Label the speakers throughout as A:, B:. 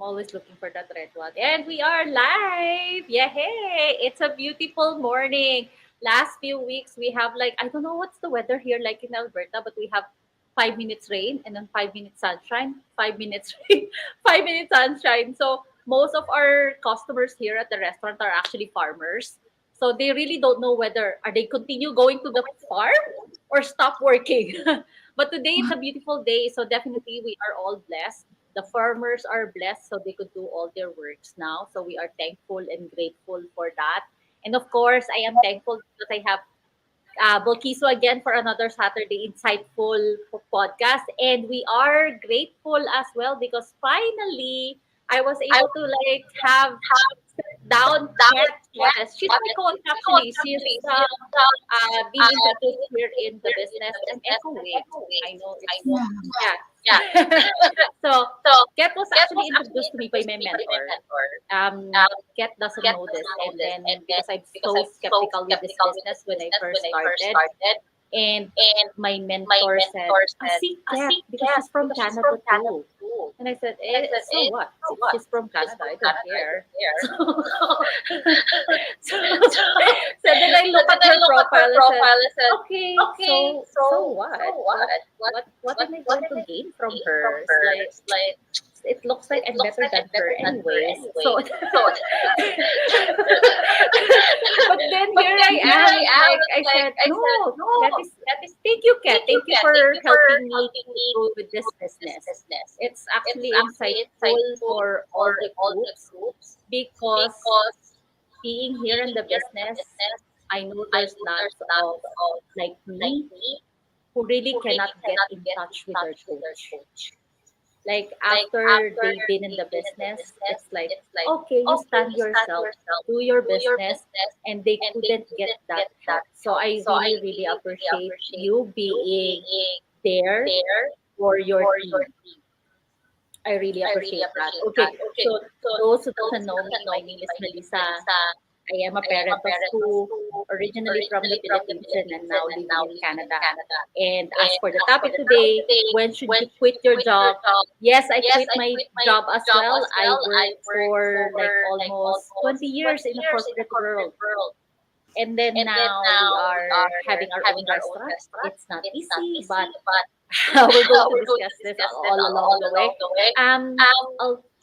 A: always looking for that red one. And we are live. Yeah, hey, it's a beautiful morning. Last few weeks we have like I don't know what's the weather here like in Alberta, but we have 5 minutes rain and then 5 minutes sunshine, 5 minutes rain, 5 minutes sunshine. So most of our customers here at the restaurant are actually farmers. So they really don't know whether are they continue going to the farm or stop working. But today it's a beautiful day, so definitely we are all blessed. The farmers are blessed, so they could do all their works now. So we are thankful and grateful for that. And of course, I am thankful because I have Bolkiso again for another Saturday Insightful podcast. And we are grateful as well because finally I was able to like have sit down Kat. Yes, she's my coach actually. She's being introduced here in the business and echoing. I know it's yeah. So Kat was actually introduced to me by my mentor. Kat doesn't know this, and then because I'm so skeptical with this business when I first started, and my mentor said, see Kat, because she's from Canada too. And I said, so what? She's from Canada, I don't care. So, so then I look at her profile and said, okay, so what? What am I going to gain from her? It's like it looks like I'm better than her anyways. So, but then here I am. Like I said, no, that is. Thank you, Kat. Thank you for helping me to with this business. It's actually insightful for all the groups because being here in the business, I know there's lots of like me who really cannot get in touch with their coach. Like after they've been in the business, it's like, okay, you stand yourself, do your business, and they couldn't get that help. So I really, really appreciate you being there for your team. I really appreciate that. Okay, so those who doesn't know me, my name is Melissa. I am a parent of two, originally from the Philippines and now living in Canada. And as for the topic today, when should you quit your job? Yes, I quit my job as well. I worked for like almost 20 years in the corporate world. And then now we are having our own restaurant. It's not easy, but we're going to discuss this all along the way.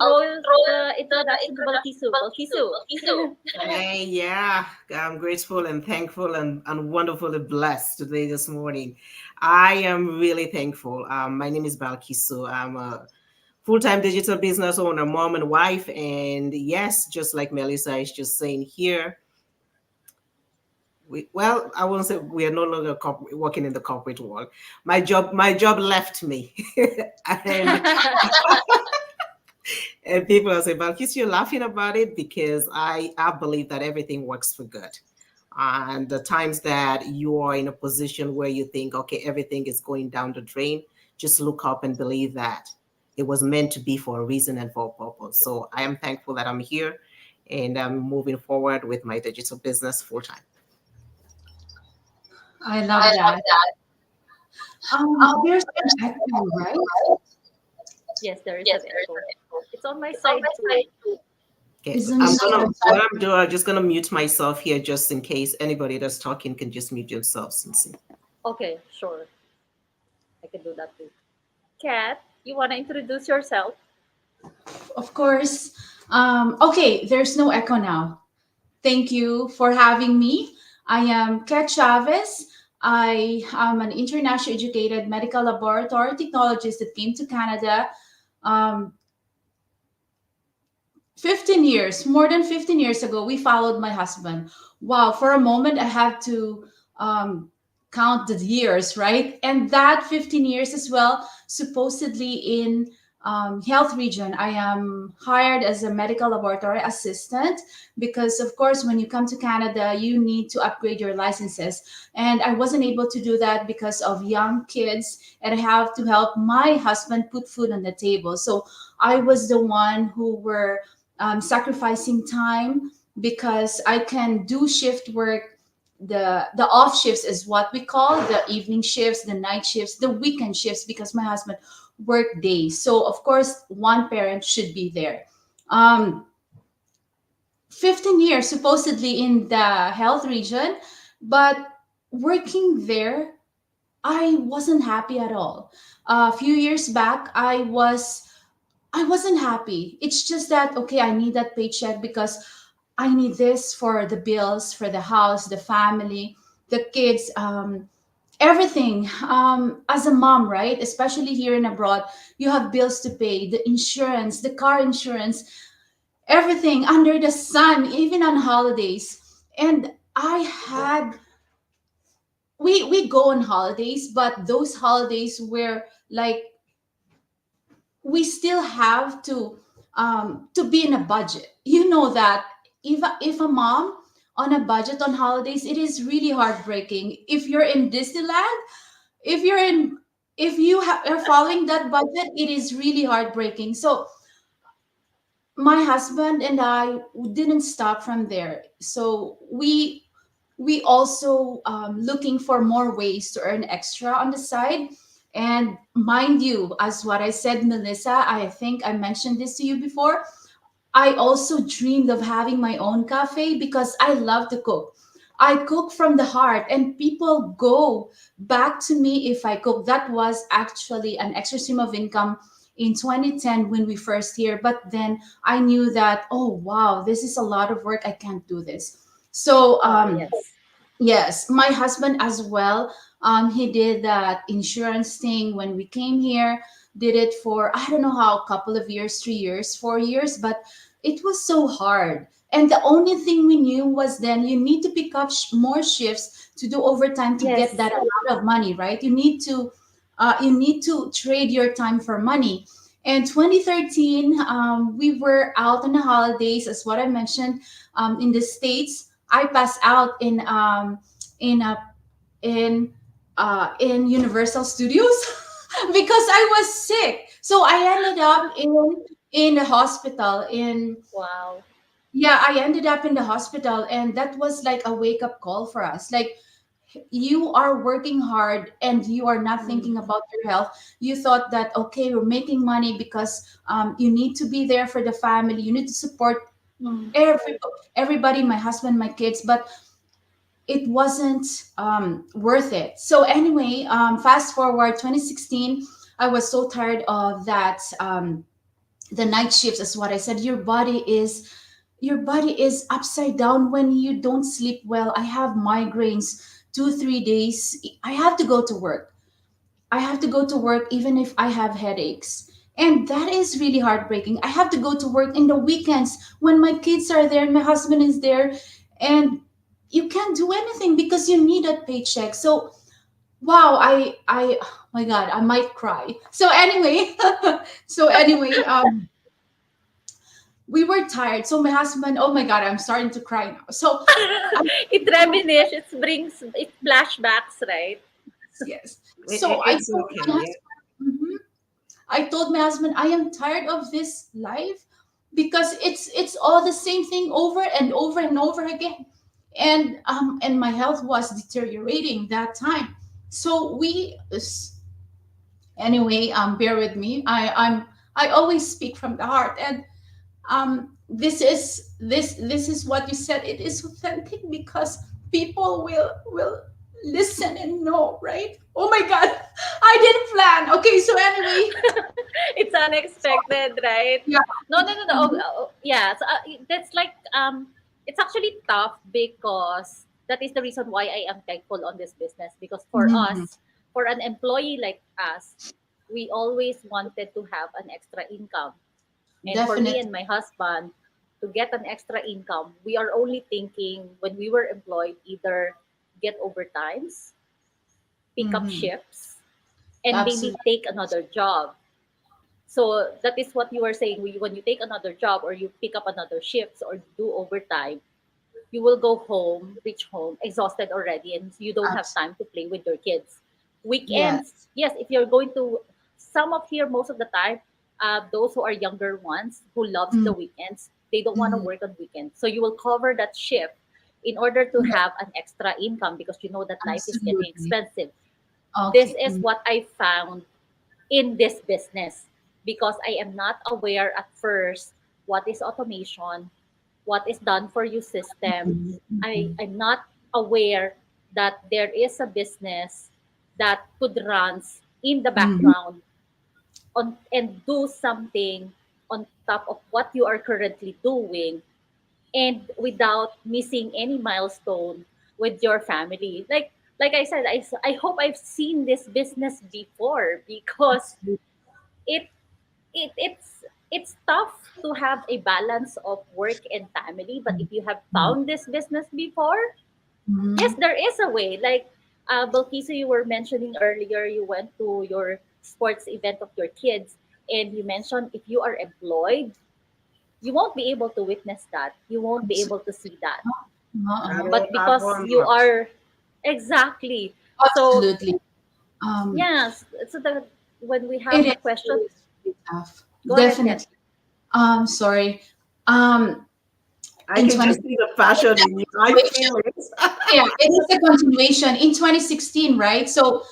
A: I'll throw the introduction to Balkisu. Balkisu.
B: Hey, yeah, I'm grateful and thankful and wonderfully blessed today, this morning. I am really thankful. My name is Balkisu. I'm a full-time digital business owner, mom and wife. And yes, just like Melissa is just saying here, well, I won't say we are no longer working in the corporate world. My job left me. and And people are saying, Balkis, you're laughing about it because I believe that everything works for good. And the times that you are in a position where you think, okay, everything is going down the drain, just look up and believe that it was meant to be for a reason and for a purpose. So I am thankful that I'm here and I'm moving forward with my digital business full time.
C: I love that. There's an echo, right?
A: Yes, there is an echo. It's on my side too.
B: Okay,
C: Isn't
B: I'm
C: it
B: gonna
C: so
B: what I'm doing, I'm just gonna mute myself here just in case anybody that's talking can just mute themselves and see.
A: Okay, sure. I can do that too. Kat, you want to introduce yourself?
C: Of course. Okay, there's no echo now. Thank you for having me. I am Kat Chavez. I am an international educated medical laboratory technologist that came to Canada um, 15 years, more than 15 years ago. We followed my husband. Wow, for a moment, I had to um, count the years, right? And that 15 years as well, supposedly in health region. I am hired as a medical laboratory assistant because, of course, when you come to Canada, you need to upgrade your licenses. And I wasn't able to do that because of young kids, and I have to help my husband put food on the table. So I was the one who were sacrificing time because I can do shift work. The off shifts is what we call the evening shifts, the night shifts, the weekend shifts, because my husband work days. So of course, one parent should be there. Um, 15 years supposedly in the health region, but working there, I wasn't happy at all. A few years back, I wasn't happy. It's just that okay, I need that paycheck because I need this for the bills, for the house, the family, the kids, everything. As a mom, right? Especially here in abroad, you have bills to pay, the insurance, the car insurance, everything under the sun, even on holidays. And I had we go on holidays, but those holidays were like we still have to be in a budget. You know that if a mom on a budget on holidays, it is really heartbreaking. If you're in Disneyland, if you're in if you are following that budget, it is really heartbreaking. So my husband and I didn't stop from there. So we also looking for more ways to earn extra on the side. And mind you, as what I said, Melissa, I think I mentioned this to you before. I also dreamed of having my own cafe because I love to cook. I cook from the heart, and people go back to me if I cook. That was actually an extra stream of income in 2010 when we first here. But then I knew that, oh, wow, this is a lot of work. I can't do this. So,
A: Oh, yes.
C: yes, my husband as well. He did that insurance thing when we came here. Did it for I don't know how, a couple of years, 3 years, 4 years, but it was so hard. And the only thing we knew was then you need to pick up more shifts to do overtime to get
A: Yes.
C: that amount of money, right? You need to trade your time for money. In 2013, we were out on the holidays, as what I mentioned, in the states. I passed out in a in Universal Studios because I was sick. So I ended up in the hospital in
A: Wow.
C: yeah, I ended up in the hospital, and that was like a wake up call for us. Like, you are working hard and you are not
A: Mm.
C: thinking about your health. You thought that okay, we're making money because you need to be there for the family, you need to support
A: Mm.
C: every, everybody, my husband, my kids, but it wasn't worth it. So anyway, fast forward 2016, I was so tired of that, the night shifts. Is what I said, your body is upside down when you don't sleep well. I have migraines 2 3 days. I have to go to work. I have to go to work even if I have headaches. And that is really heartbreaking. I have to go to work in the weekends when my kids are there and my husband is there. And you can't do anything because you need a paycheck. So, wow, oh my God, I might cry. So, anyway, we were tired. So, my husband, oh my God, I'm starting to cry now. So, I,
A: It reminisce, it brings it flashbacks, right?
C: yes. So, I
B: It's
C: told
B: okay.
C: my
B: Yeah.
C: husband, mhm. I told my husband I am tired of this life because it's all the same thing over and over and over again. And my health was deteriorating that time. So anyway, bear with me. I always speak from the heart, and this is what you said. It is authentic because people will listen and know, right? Oh my God, I didn't plan. Okay, so anyway,
A: It's unexpected, right?
C: yeah.
A: No, no, no, no. Oh,
C: Mhm.
A: yeah. So that's like it's actually tough because that is the reason why I am thankful on this business because for
C: Mhm.
A: us, for an employee like us, we always wanted to have an extra income. And for me
C: Definitely.
A: and my husband, to get an extra income, we are only thinking when we were employed either get overtimes, pick up
C: Mhm.
A: shifts, and maybe
C: Absolutely.
A: take another job. So that is what you were saying. When you take another job or you pick up another shifts or do overtime, you will go home, reach home, exhausted already, and you don't have
C: Absolutely.
A: time to play with your kids. Weekends,
C: Yes.
A: yes, if you're going to, some of here most of the time, those who are younger ones who loves the
C: Mm.
A: weekends, they don't want to
C: Mhm.
A: work on weekends. So you will cover that shift in order to
C: Yeah,
A: have an extra income because you know that life is getting
C: absolutely.
A: expensive. This
C: Okay.
A: is
C: Mm.
A: what I found in this business because I am not aware at first what is automation, what is done for you system. I'm not aware that there is a business that could runs in the
C: Mhm.
A: background on and do something on top of what you are currently doing and without missing any milestone with your family. Like I said, I hope I've seen this business before because it it's tough to have a balance of work and family. But if you have found this business before, yes,
C: Mhm.
A: there is a way. Like Balkisa, you were mentioning earlier, you went to your sports event of your kids, and you mentioned if you are employed, you won't be able to witness that. You won't be able to see that.
B: I
C: Uh-uh.
B: don't,
A: But
B: I
A: because
B: will
A: you
B: not.
A: are exactly so,
C: Absolutely. Um,
A: yes. So the when we
C: it
A: have the
C: is
A: question,
C: really, really tough.
A: go ahead, Ken.
C: Definitely. Sorry. Um,
B: I
C: in
B: can
C: 20,
B: just see the passion in you. I feel it.
C: yeah, it is a continuation in 2016, right? So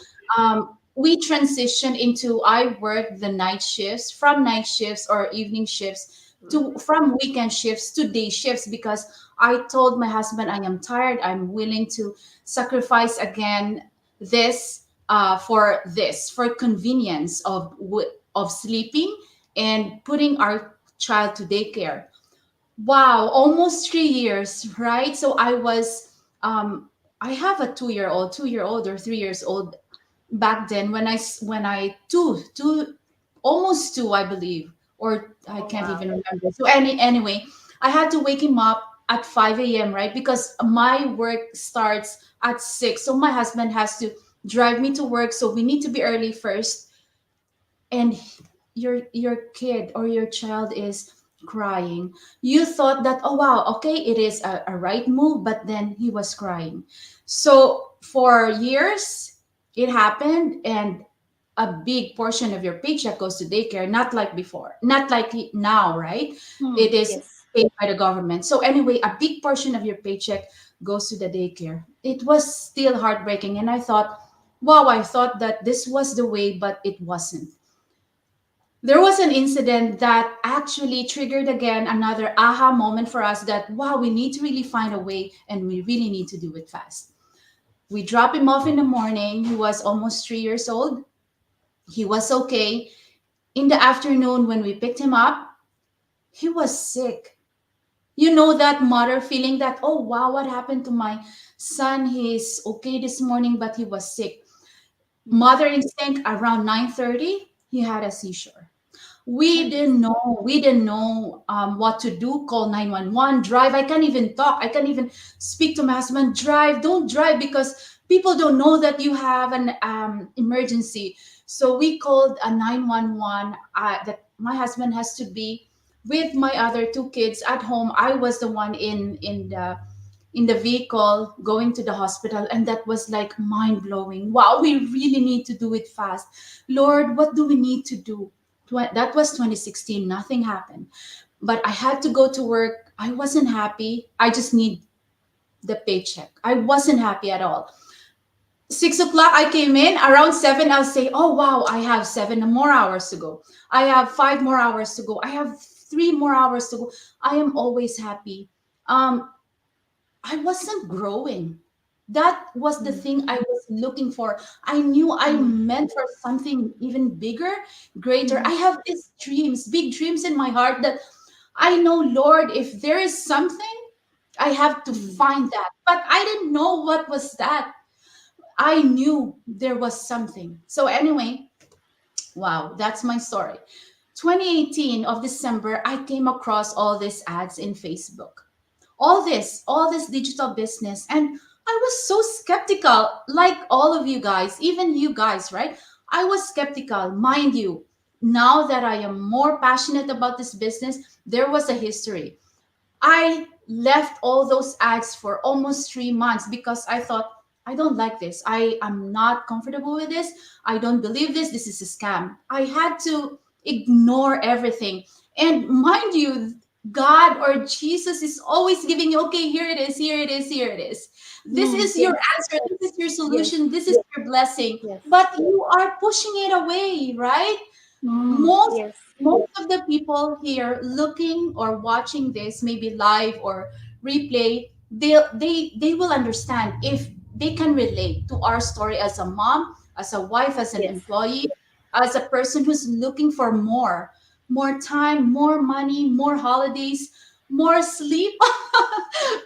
C: we transitioned into I work the night shifts from night shifts or evening shifts to
B: Mhm.
C: from weekend shifts to day shifts because I told my husband I am tired. I'm willing to sacrifice again this for convenience of of sleeping and putting our child to daycare. Wow, almost 3 years, right? So I have a 2 year old or 3 years old back then when I almost two, I believe, or I
B: Oh
C: can't
B: wow.
C: even remember. So anyway, I had to wake him up at 5 a.m., right? Because my work starts at 6. So my husband has to drive me to work. So we need to be early first, and your kid or your child is crying. You thought that, oh wow, okay, it is a right move, but then he was crying. So for years it happened, and a big portion of your paycheck goes to daycare, not like before, not like now, right?
A: Hmm,
C: It is
A: yes.
C: paid by the government. So anyway, a big portion of your paycheck goes to the daycare. It was still heartbreaking, and I thought, wow, I thought that this was the way, but it wasn't. There was an incident that actually triggered again another aha moment for us that, wow, we need to really find a way and we really need to do it fast. We dropped him off in the morning. He was almost 3 years old. He was okay. In the afternoon, when we picked him up, he was sick. You know that mother feeling that, oh, wow, what happened to my son? He's okay this morning, but he was sick.
A: Hmm.
C: Mother instinct around 9:30, he had a seizure. We
A: Nice.
C: didn't know. We didn't know what to do. Call 911. Drive. I can't even talk. I can't even speak to my husband. Drive. Don't drive because people don't know that you have an emergency. So we called a 911. That my husband has to be with my other two kids at home. I was the one in the vehicle going to the hospital, and that was like mind blowing. Wow, we really need to do it fast. Lord, what do we need to do? That was 2016. Nothing happened, but I had to go to work. I wasn't happy. I just need the paycheck. I wasn't happy at all. 6 o'clock I came in. Around 7 I'll say, oh wow, I have 7 more hours to go. I have 5 more hours to go. I have 3 more hours to go. I am always happy. um I wasn't growing. That was the
A: Hmm.
C: thing I was looking for. I knew I
A: Hmm.
C: meant for something even bigger, greater.
A: Hmm.
C: I have these dreams, big dreams in my heart that I know, Lord, if there is something, I have to
A: Hmm.
C: find that. But I didn't know what was that. I knew there was something. So, anyway, wow, that's my story. 2018 of December, I came across all these ads in Facebook, all this digital business, and I was so skeptical, like all of you guys, even you guys, right? I was skeptical, mind you. Now that I am more passionate about this business, there was a history. I left all those ads for almost 3 months because I thought, I don't like this. I am not comfortable with this. I don't believe this. This is a scam. I had to ignore everything. And mind you, God or Jesus is always giving you, okay, here it is, here it is, here it is. This
A: Mm,
C: is your
A: yes,
C: answer, this is your
A: yes,
C: solution, this is your blessing.
A: yes.
C: But you are pushing it away, right?
A: Mm,
C: most
A: yes,
C: most of the people here looking or watching this, maybe live or replay, they will understand if they can relate to our story as a mom, as a wife, as an
A: yes,
C: employee, as a person who's looking for more time, more money, more holidays, more sleep,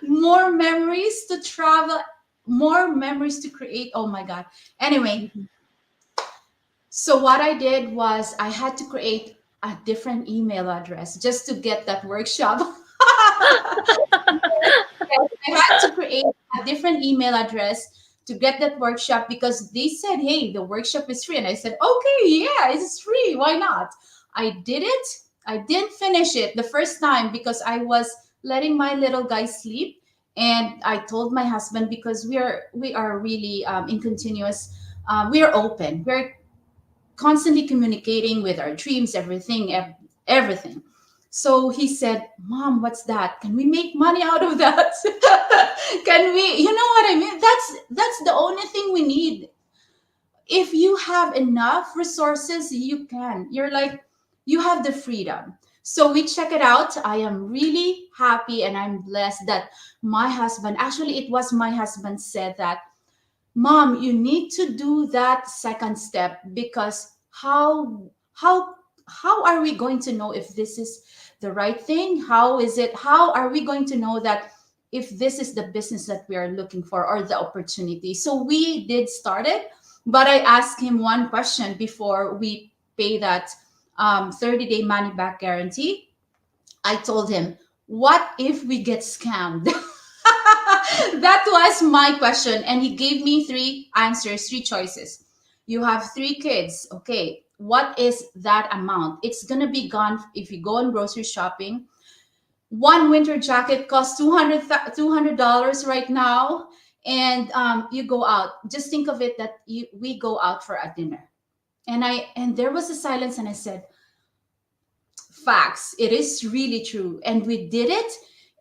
C: more memories to travel, more memories to create. Oh my god. Anyway,
A: mhm.
C: so what I did was I had to create a different email address just to get that workshop. Yes, I had to create a different email address to get that workshop because they said, "Hey, the workshop is free." And I said, "Okay, yeah, it's free. Why not?" I did it. I didn't finish it the first time because I was letting my little guy sleep. And I told my husband because we are really in continuous. We are open. We're constantly communicating with our dreams, everything, everything. So he said, "Mom, what's that? Can we make money out of that? Can we? You know what I mean? That's the only thing we need. If you have enough resources, you can. You're like, you have the freedom." So we check it out. I am really happy and I'm blessed that my husband, actually, it was my husband said that, "Mom, you need to do that second step because how are we going to know if this is the right thing? How is it? How are we going to know that if this is the business that we are looking for or the opportunity?" So we did start it, but I asked him one question before we pay that 30-day money back guarantee. I told him, "What if we get scammed?" That was my question. And he gave me three answers, three choices. You have three kids. Okay. What is that amount? It's going to be gone if you go on grocery shopping. One winter jacket costs $200 right now. And you go out. Just think of it that we go out for a dinner. And there was a silence, and I said, "Facts, it is really true." And we did it,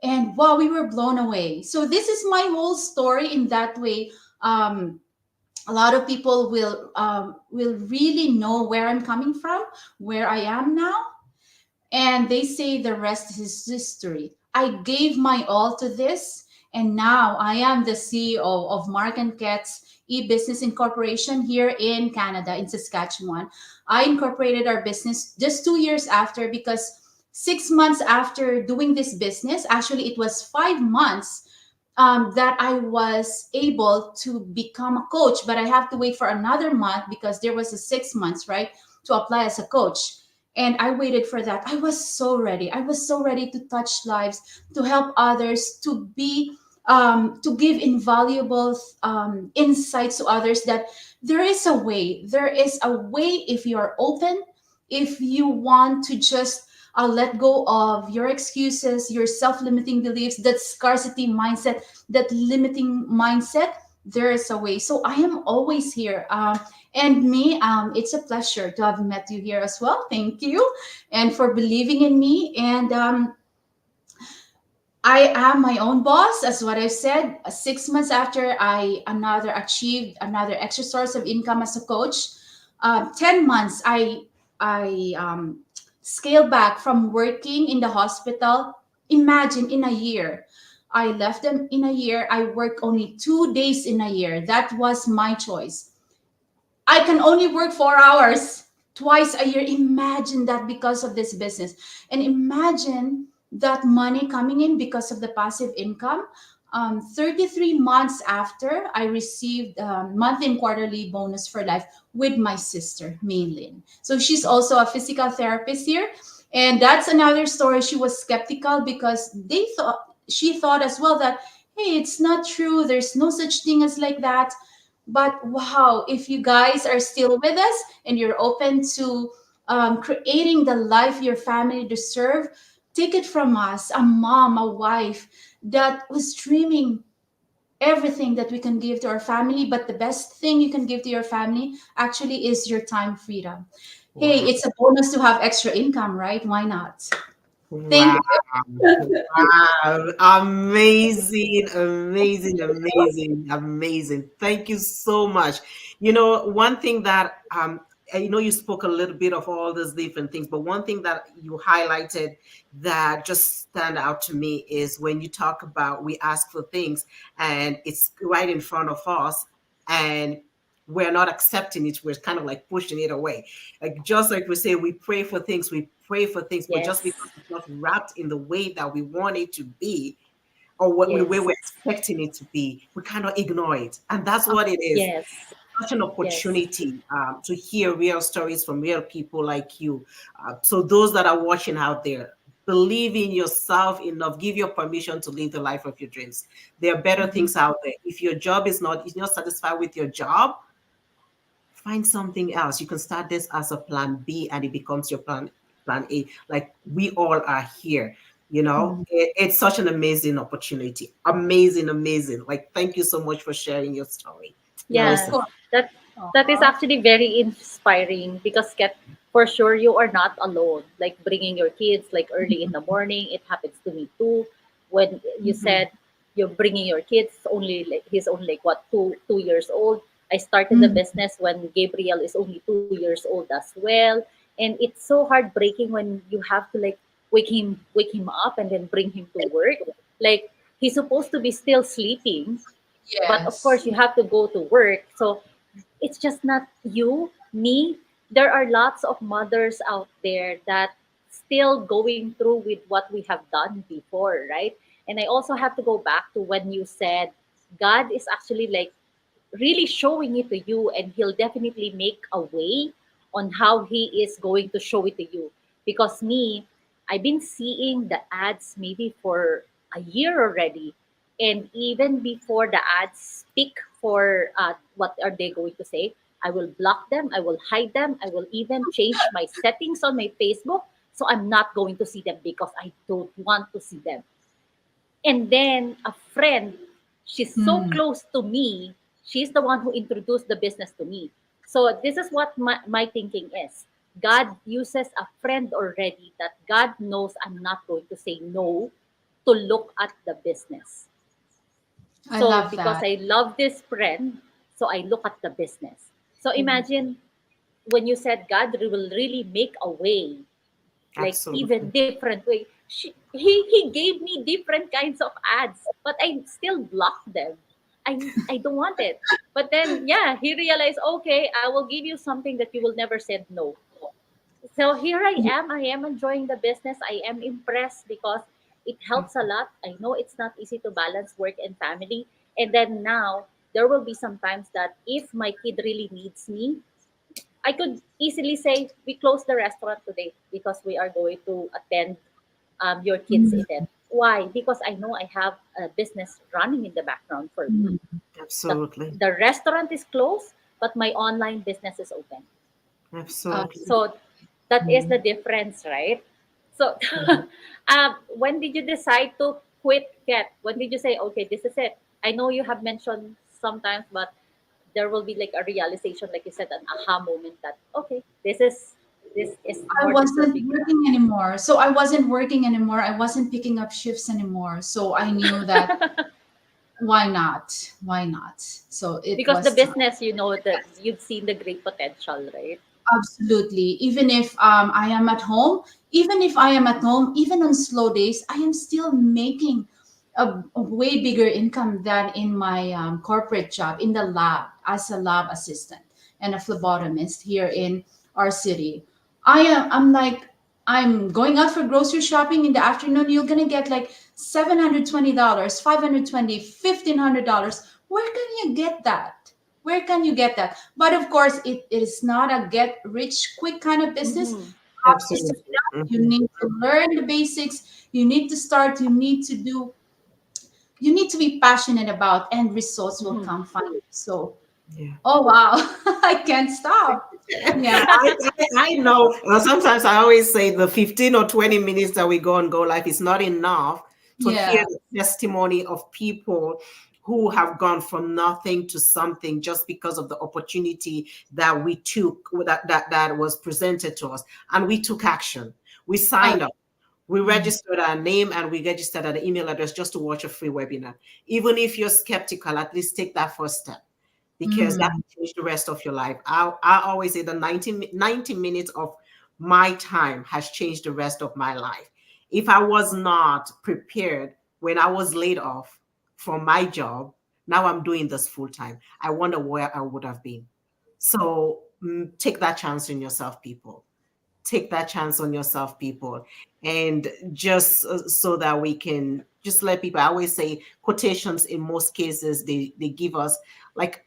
C: and wow, we were blown away. So this is my whole story in that way. A lot of people will really know where I'm coming from, where I am now, and they say the rest is history. I gave my all to this, and now I am the CEO of Mark and Ket's e-business incorporation here in Canada, in Saskatchewan. I incorporated our business just 2 years after because 6 months after doing this business, actually it was 5 months that I was able to become a coach, but I have to wait for another month because there was a 6 months, right, to apply as a coach. And I waited for that. I was so ready. I was so ready to touch lives, to help others, to give invaluable insights to others that there is a way. There is a way if you are open, if you want to just let go of your excuses, your self limiting beliefs, that scarcity mindset, that limiting mindset. There is a way. So I am always here. And me, it's a pleasure to have met you here as well. Thank you. And for believing in me. And I am my own boss, as what I've said. 6 months after I another achieved another extra source of income as a coach, 10 months I scaled back from working in the hospital. Imagine in a year, I left them in a year. I work only 2 days in a year. That was my choice. I can only work 4 hours twice a year. Imagine that because of this business. And imagine that money coming in because of the passive income. 33 months after, I received monthly and quarterly bonus for life with my sister, Maylin. So she's also a physical therapist here. And that's another story. She was skeptical because she thought as well that, hey, it's not true. There's no such thing as like that. But wow, if you guys are still with us and you're open to creating the life your family deserve, take it from us, a mom, a wife that was dreaming everything that we can give to our family. But the best thing you can give to your family actually is your time freedom. Hey,
B: Wow.
C: it's a bonus to have extra income, right? Why not? Thank
B: Wow.
C: you.
B: Wow. Amazing, amazing, amazing, amazing. Thank you so much. One thing that you spoke a little bit of all these different things, but one thing that you highlighted that just stand out to me is when you talk about we ask for things and it's right in front of us and we're not accepting it, we're kind of like pushing it away. Like just like we say, we pray for things, but just
A: Yes.
B: because it's not wrapped in the way that we want it to be, or what the way
A: Yes.
B: we're expecting it to be, we kind of ignore it. And that's what it is.
A: Yes.
B: Such an
A: Yes.
B: opportunity to hear real stories from real people like you. So those that are watching out there, believe in yourself enough. Give your permission to live the life of your dreams. There are better
A: Mhm.
B: things out there. If your job is not, if you're not satisfied with your job, find something else. You can start this as a plan B and it becomes your plan A. Like we all are here.
C: Mhm.
B: It's such an amazing opportunity. Amazing, amazing. Like thank you so much for sharing your story.
C: Of
A: Yeah.
B: Listen.
C: course.
A: That that is
C: Aw.
A: actually very inspiring because get for sure you are not alone. Like bringing your kids like early in the morning, it happens to me too. When you
C: Mhm.
A: said you're bringing your kids only like he's only like what 2 years old. I started the
C: Mhm.
A: business when Gabriel is only 2 years old as well, and it's so heartbreaking when you have to like wake him up and then bring him to work. Like he's supposed to be still sleeping, but of
C: Yes.
A: course you have to go to work. So it's just not you, me. There are lots of mothers out there that still going through with what we have done before, right? And I also have to go back to when you said God is actually like really showing it to you, and he'll definitely make a way on how he is going to show it to you. Because me, I've been seeing the ads maybe for a year already, and even before the ads speak for what are they going to say, I will block them, I will hide them, I will even change my settings on my Facebook, so I'm not going to see them because I don't want to see them. And then a friend, she's so
C: Mhm.
A: close to me, she's the one who introduced the business to me. So this is what my thinking is. God uses a friend already that God knows I'm not going to say no to look at the business.
C: I
A: So
C: love
A: because
C: that.
A: I love this friend, so I look at the business. So
C: Mhm.
A: imagine when you said God will really make a way, like even
B: Absolutely.
A: different way. He gave me different kinds of ads, but I still blocked them. I don't want it. But then yeah, he realized, okay, I will give you something that you will never said no. So here I
C: Yeah.
A: am. I am enjoying the business. I am impressed because it helps a lot. I know it's not easy to balance work and family. And then now there will be some times that if my kid really needs me, I could easily say we close the restaurant today because we are going to attend your kids'
C: Mhm.
A: event. Why? Because I know I have a business running in the background for me.
C: Mhm.
A: The,
B: Absolutely.
A: the restaurant is closed, but my online business is open.
B: Absolutely.
A: So that is the
C: Mhm.
A: difference, right? So
B: Mhm.
A: when did you decide to quit Cat? When did you say, okay, this is it? I know you have mentioned sometimes, but there will be like a realization, like you said, an aha moment that okay, this is
C: I
A: more
C: wasn't
A: deserving now.
C: working anymore. So I wasn't working anymore. I wasn't picking up shifts anymore. So I knew that why not? Why not? So it
A: Because the
C: was time.
A: business, you know that you've seen the great potential, right?
C: Absolutely. Even if I am at home, even if I am at home, even on slow days, I am still making a way bigger income than in my corporate job in the lab as a lab assistant and a phlebotomist here in our city. I'm like, I'm going out for grocery shopping in the afternoon. You're gonna get like $720, 520, $1,500. Where can you get that? Where can you get that? But of course, it is not a get rich quick kind of business.
A: Mm-hmm.
C: You have to start
B: Absolutely.
C: out. You
B: Mhm.
C: need to learn the basics. You need to start. You need to be passionate about, and results will
A: Mm-hmm.
C: come finally. So,
B: Yeah.
C: oh wow, I can't stop. Yeah.
B: I know. Sometimes I always say the 15 or 20 minutes that we go on Go Life is not enough to hear
C: Yeah.
B: the testimony of people who have gone from nothing to something just because of the opportunity that we took, that was presented to us. And we took action. We
C: Uh,
B: signed up. We
C: Mhm.
B: registered our name and we registered an email address just to watch a free webinar. Even if you're skeptical, at least take that first step because that
C: Mhm.
B: will change the rest of your life. I always say the 90 minutes of my time has changed the rest of my life. If I was not prepared when I was laid off from my job, now I'm doing this full time. I wonder where I would have been. So take that chance on yourself, people. Take that chance on yourself, people. And just so that we can just let people, I always say quotations in most cases, they give us like,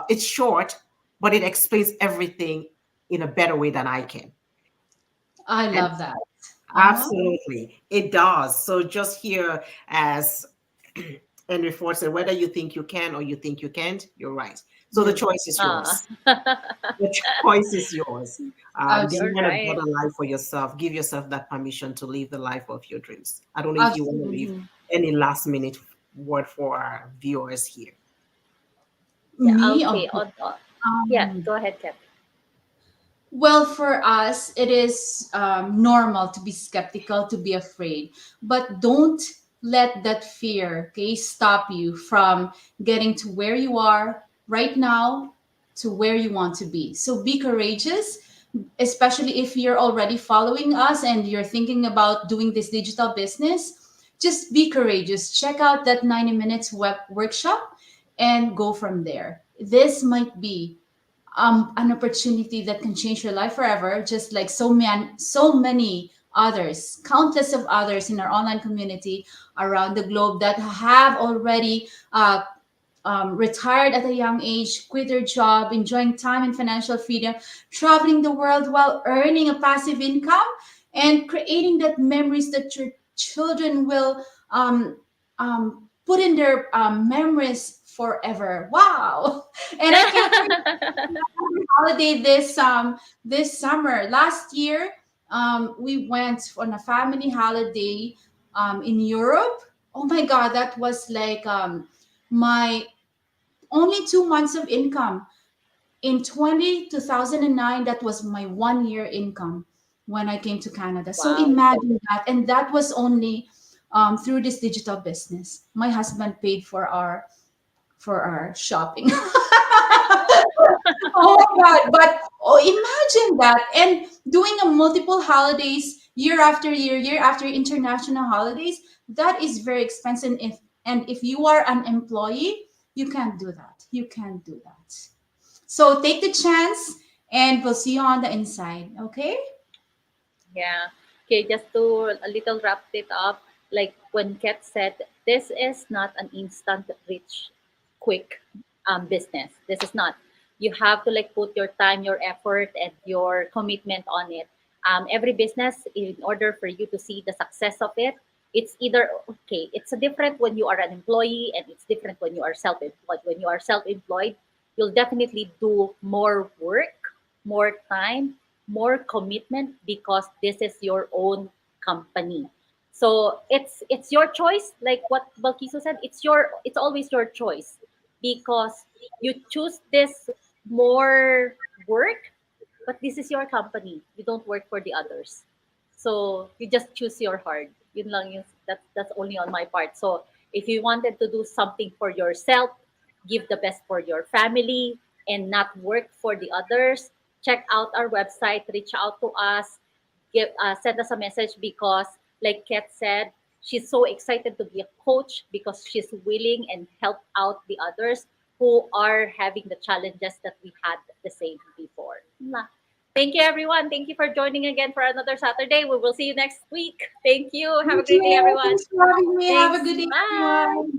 B: it's short, but it explains everything in a better way than I can.
C: I
B: And
C: love that. Uh-huh.
B: absolutely, it does. So just here, as Henry Ford said, whether you think you can or you think you can't, you're right. So the
C: You're right.
B: choice is
A: Ah.
B: yours. The choice is yours. Do you
A: You're
B: want a
C: Absolutely.
A: right.
B: better life for yourself? Give yourself that permission to live the life of your dreams. I don't know if you want to leave
C: Absolutely.
B: any last minute word for our viewers here.
A: Yeah.
C: Me, of
A: Okay.
C: course.
A: Yeah.
C: Um,
A: Go ahead, Kat.
C: Well, for us, it is normal to be skeptical, to be afraid, but don't let that fear, okay, stop you from getting to where you are right now to where you want to be. So be courageous, especially if you're already following us and you're thinking about doing this digital business. Just be courageous. Check out that 90 minutes web workshop and go from there. This might be an opportunity that can change your life forever, just like so many others, countless of others in our online community around the globe that have already retired at a young age, quit their job, enjoying time and financial freedom, traveling the world while earning a passive income, and creating that memories that your children will put in their memories forever. Wow! And I can't wait holiday this summer. Last year, we went on a family holiday in Europe. Oh my God, that was like my only 2 months of income. In 2009, that was my 1 year income when I came to Canada. So
A: Wow.
C: imagine that. And that was only through this digital business. My husband paid for our shopping. Oh my God. But oh, imagine that. And doing a multiple holidays year after international holidays, that is very expensive. And if you are an employee, you can't do that. You can't do that. So take the chance and we'll see you on the inside. Okay?
A: Yeah. Okay, just to a little wrap it up, like when Kat said, this is not an instant rich, quick business. This is not. You have to like put your time, your effort, and your commitment on it. Every business, in order for you to see the success of it, it's either okay. It's a different when you are an employee, and it's different when you are self-employed. When you are self-employed, you'll definitely do more work, more time, more commitment because this is your own company. So it's your choice, like what Balkiso said, it's always your choice because you choose this more work, but this is your company. You don't work for the others. So you just choose your heart. Yun lang yung, that's only on my part. So if you wanted to do something for yourself, give the best for your family and not work for the others, check out our website, reach out to us, give send us a message because like Kat said, she's so excited to be a coach because she's willing and help out the others who are having the challenges that we had the same before. Thank you, everyone. Thank you for joining again for another Saturday. We will see you next week. Thank you. Have a
C: Thank
A: great day,
C: you.
A: everyone.
C: Thanks for having me. Have a
A: Thanks.
C: good day,
A: Bye.
C: everyone.